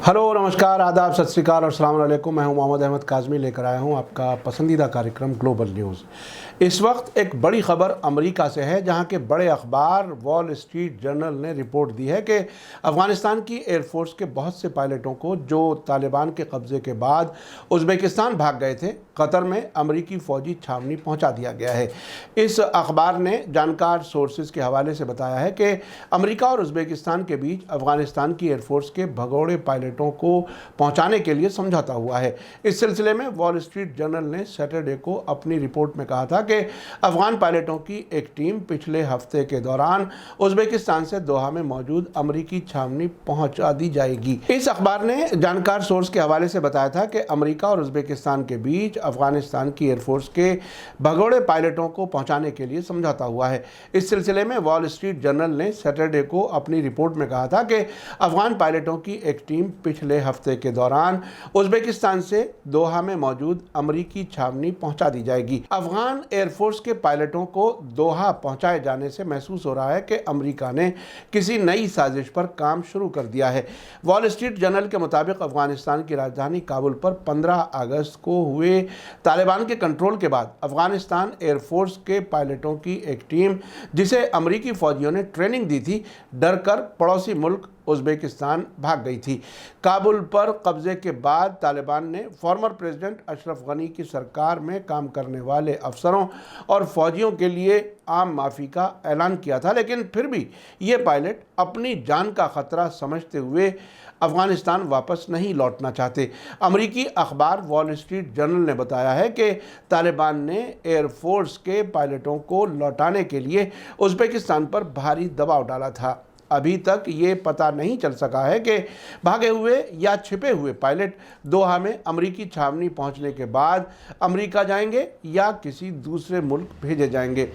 Hello, नमस्कार, आदाब, सत श्री अकाल और अस्सलाम वालेकुम। मैं हूं मोहम्मद अहमद काज़मी, लेकर आया हूं आपका पसंदीदा कार्यक्रम ग्लोबल न्यूज़। इस वक्त एक बड़ी खबर अमेरिका से है, जहां के बड़े अखबार वॉल स्ट्रीट जर्नल ने रिपोर्ट दी है कि अफ़गानिस्तान की एयरफोर्स के बहुत से पायलटों को जो तालिबान के कब्ज़े के बाद उज़्बेकिस्तान भाग गए थे, कतर में अमरीकी फ़ौजी छावनी पहुंचा दिया गया है। इस अखबार ने जानकार सोर्सेज के हवाले से बताया है कि अमेरिका और उज़्बेकिस्तान के बीच अफ़गानिस्तान की एयरफोर्स के भगोड़े पायलटों को पहुंचाने के लिए समझौता हुआ है। इस सिलसिले में वॉल स्ट्रीट जर्नल ने सैटरडे को अपनी रिपोर्ट में कहा था कि अफगान पायलटों की एक टीम पिछले हफ्ते के दौरान उज़्बेकिस्तान से दोहा में मौजूद अमरीकी छावनी पहुंचा दी जाएगी। इस अखबार ने जानकार सोर्स के हवाले से बताया था कि अमेरिका और उज़्बेकिस्तान के बीच अफगानिस्तान की एयरफोर्स के भगोड़े पायलटों को पहुंचाने के लिए समझौता हुआ है। इस सिलसिले में वॉल स्ट्रीट जर्नल ने सैटरडे को अपनी रिपोर्ट में कहा था कि अफगान पायलटों की एक टीम पिछले हफ्ते के दौरान उज़्बेकिस्तान से दोहा में मौजूद अमरीकी छावनी पहुंचा दी जाएगी। अफगान एयरफोर्स के पायलटों को दोहा पहुंचाए जाने से महसूस हो रहा है कि अमेरिका ने किसी नई साजिश पर काम शुरू कर दिया है। वॉल स्ट्रीट जर्नल के मुताबिक अफगानिस्तान की राजधानी काबुल पर 15 अगस्त को हुए तालिबान के कंट्रोल के बाद अफगानिस्तान एयरफोर्स के पायलटों की एक टीम, जिसे अमरीकी फौजियों ने ट्रेनिंग दी थी, डरकर पड़ोसी मुल्क उज़्बेकिस्तान भाग गई थी। काबुल पर कब्जे के बाद तालिबान ने फॉर्मर प्रेसिडेंट अशरफ गनी की सरकार में काम करने वाले अफसरों और फौजियों के लिए आम माफ़ी का ऐलान किया था, लेकिन फिर भी ये पायलट अपनी जान का ख़तरा समझते हुए अफ़गानिस्तान वापस नहीं लौटना चाहते। अमरीकी अखबार वॉल स्ट्रीट जर्नल ने बताया है कि तालिबान ने एयरफोर्स के पायलटों को लौटाने के लिए उज़्बेकिस्तान पर भारी दबाव डाला था। अभी तक ये पता नहीं चल सका है कि भागे हुए या छिपे हुए पायलट दोहा में अमरीकी छावनी पहुंचने के बाद अमेरिका जाएंगे या किसी दूसरे मुल्क भेजे जाएंगे।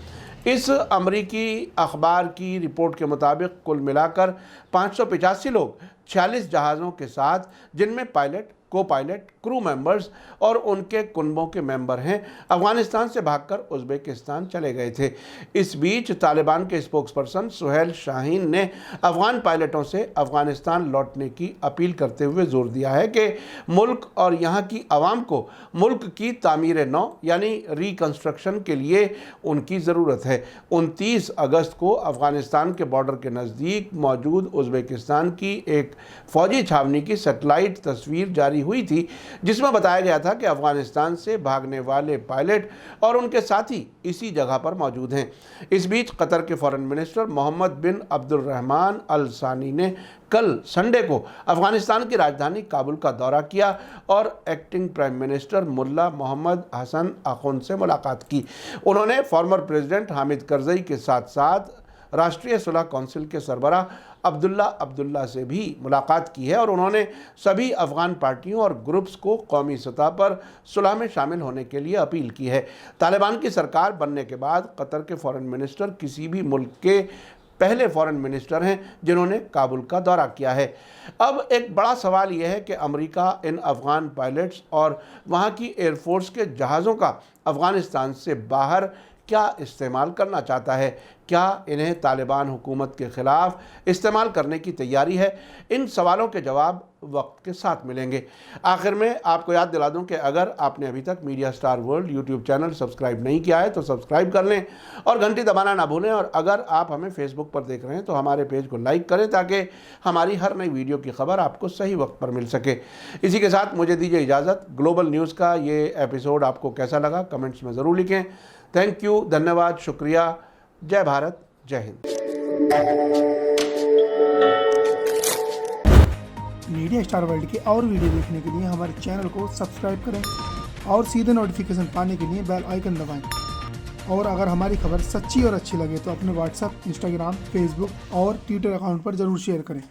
इस अमरीकी अखबार की रिपोर्ट के मुताबिक कुल मिलाकर 585 लोग 46 जहाज़ों के साथ, जिनमें पायलट, को पायलट, क्रू मेंबर्स और उनके कुनबों के मेंबर हैं, अफगानिस्तान से भागकर उज़्बेकिस्तान चले गए थे। इस बीच तालिबान के स्पोक्सपर्सन सुहेल शाहीन ने अफगान पायलटों से अफगानिस्तान लौटने की अपील करते हुए जोर दिया है कि मुल्क और यहाँ की आवाम को मुल्क की तामीर नौ यानी रिकन्स्ट्रक्शन के लिए उनकी ज़रूरत है। 29 अगस्त को अफगानिस्तान के बॉर्डर के नज़दीक मौजूद उज़्बेकिस्तान की एक फ़ौजी छावनी की सैटेलाइट तस्वीर जारी हुई थी, जिसमें बताया गया था कि अफगानिस्तान से भागने वाले पायलट और उनके साथी इसी जगह पर मौजूद हैं। इस बीच कतर के फॉरेन मिनिस्टर मोहम्मद बिन अब्दुर्रहमान अल सानी ने कल संडे को अफगानिस्तान की राजधानी काबुल का दौरा किया और एक्टिंग प्राइम मिनिस्टर मुल्ला मोहम्मद हसन आखुंद से मुलाकात की। उन्होंने फॉर्मर प्रेसिडेंट हामिद करज़ई के साथ साथ राष्ट्रीय सुलह कौंसिल के सरबराह अब्दुल्ला से भी मुलाकात की है और उन्होंने सभी अफगान पार्टियों और ग्रुप्स को कौमी सतह पर सुलह में शामिल होने के लिए अपील की है। तालिबान की सरकार बनने के बाद कतर के फॉरेन मिनिस्टर किसी भी मुल्क के पहले फॉरेन मिनिस्टर हैं जिन्होंने काबुल का दौरा किया है। अब एक बड़ा सवाल यह है कि अमेरिका इन अफगान पायलट्स और वहाँ की एयरफोर्स के जहाज़ों का अफगानिस्तान से बाहर क्या इस्तेमाल करना चाहता है। क्या इन्हें तालिबान हुकूमत के ख़िलाफ़ इस्तेमाल करने की तैयारी है? इन सवालों के जवाब वक्त के साथ मिलेंगे। आखिर में आपको याद दिला दूं कि अगर आपने अभी तक media star world YouTube channel subscribe नहीं किया है तो सब्सक्राइब कर लें और घंटी दबाना ना भूलें। और अगर आप हमें फेसबुक पर देख रहे हैं तो हमारे पेज को लाइक करें ताकि हमारी हर नई वीडियो की खबर आपको सही वक्त पर मिल सके। इसी के साथ मुझे दीजिए इजाज़त। ग्लोबल न्यूज़ का ये एपिसोड आपको कैसा लगा कमेंट्स में ज़रूर लिखें। थैंक यू, धन्यवाद, शुक्रिया। जय भारत, जय हिंद। मीडिया स्टार वर्ल्ड के और वीडियो देखने के लिए हमारे चैनल को सब्सक्राइब करें और सीधे नोटिफिकेशन पाने के लिए बेल आइकन दबाएं। और अगर हमारी खबर सच्ची और अच्छी लगे तो अपने व्हाट्सएप, इंस्टाग्राम, फेसबुक और ट्विटर अकाउंट पर ज़रूर शेयर करें।